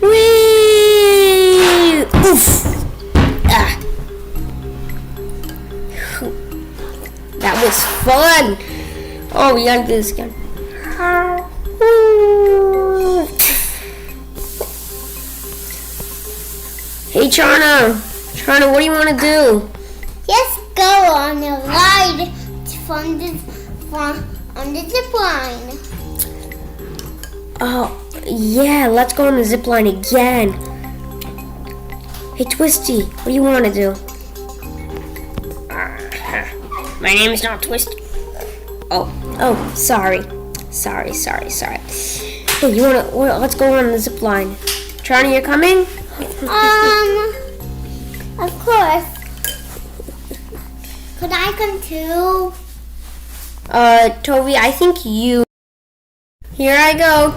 Whee! Oof! Ah. That was fun! Oh, we gotta do this again. Hey, Charna! Charna, what do you want to do? Just go on the ride on the zip line. Oh, yeah, let's go on the zip line again. Hey, Twisty, what do you want to do? My name is not Twisty. Oh, sorry. Sorry. Hey, let's go on the zip line. Charlie, you're coming? Of course. Could I come too? Toby, I think you... Here I go.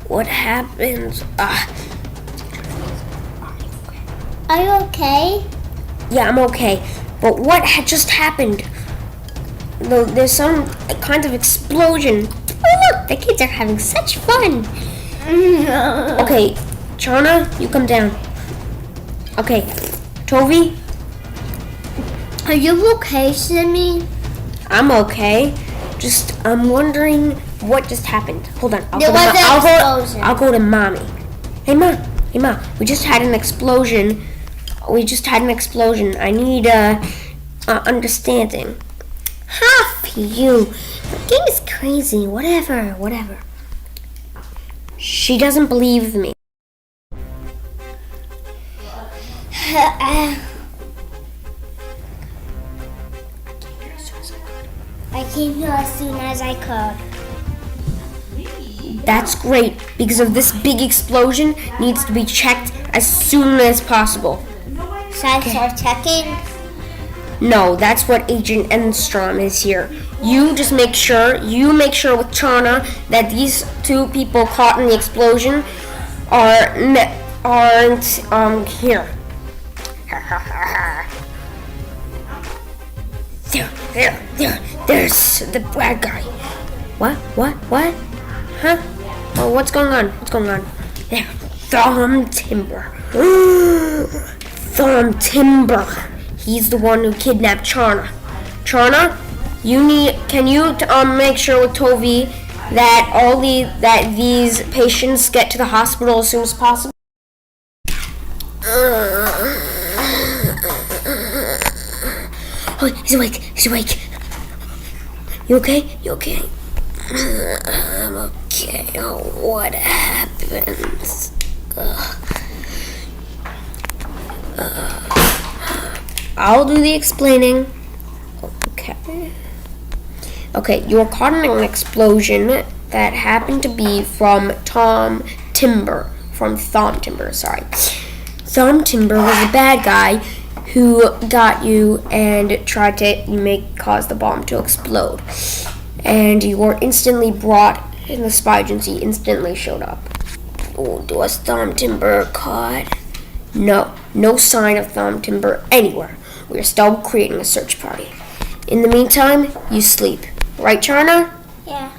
What happened? Are you okay? Yeah, I'm okay. But what had just happened? There's some kind of explosion. Oh look, the kids are having such fun. Okay, Charna, you come down. Okay, Toby? Are you okay, Simmy? I'm okay. I'm wondering what just happened. Hold on. I'll go to Mommy. Hey, Ma. We just had an explosion. I need understanding. Half you. The game is crazy. Whatever. She doesn't believe me. I came here as soon as I could. That's great, because of this big explosion needs to be checked as soon as possible. Should I start checking? No, that's what Agent Enstrom is here. You make sure with Charna that these two people caught in the explosion aren't here. There's the bad guy. What? Huh? Oh, what's going on? There, Thumb Timber. He's the one who kidnapped Charna. Charna, can you make sure with Toby that these patients get to the hospital as soon as possible? Oh, he's awake. You okay? I'm okay. Oh, what happened? I'll do the explaining. Okay, you were caught in an explosion that happened to be from Thumb Timber, sorry. Thumb Timber was a bad guy who got you and tried to cause the bomb to explode. And you were instantly brought in. The spy agency instantly showed up. Oh, was Thumb Timber caught? No sign of Thumb Timber anywhere. We're still creating a search party. In the meantime, you sleep. Right, Charna? Yeah.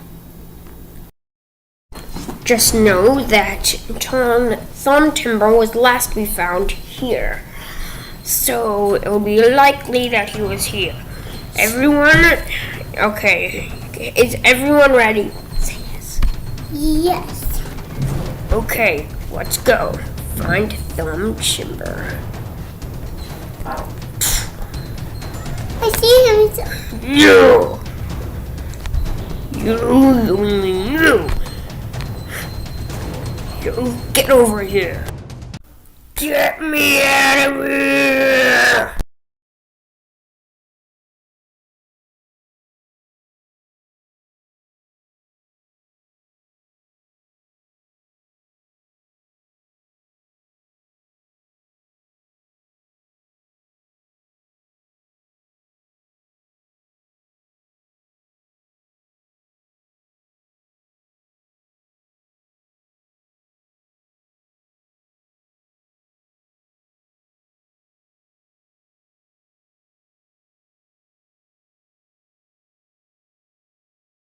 Just know that Thumb Timber was last to be found here. So it will be likely that he was here. Okay. Is everyone ready? Say yes. Yes. Okay, let's go. Find Thumb Timber. I see him. You get over here. Get me out of here!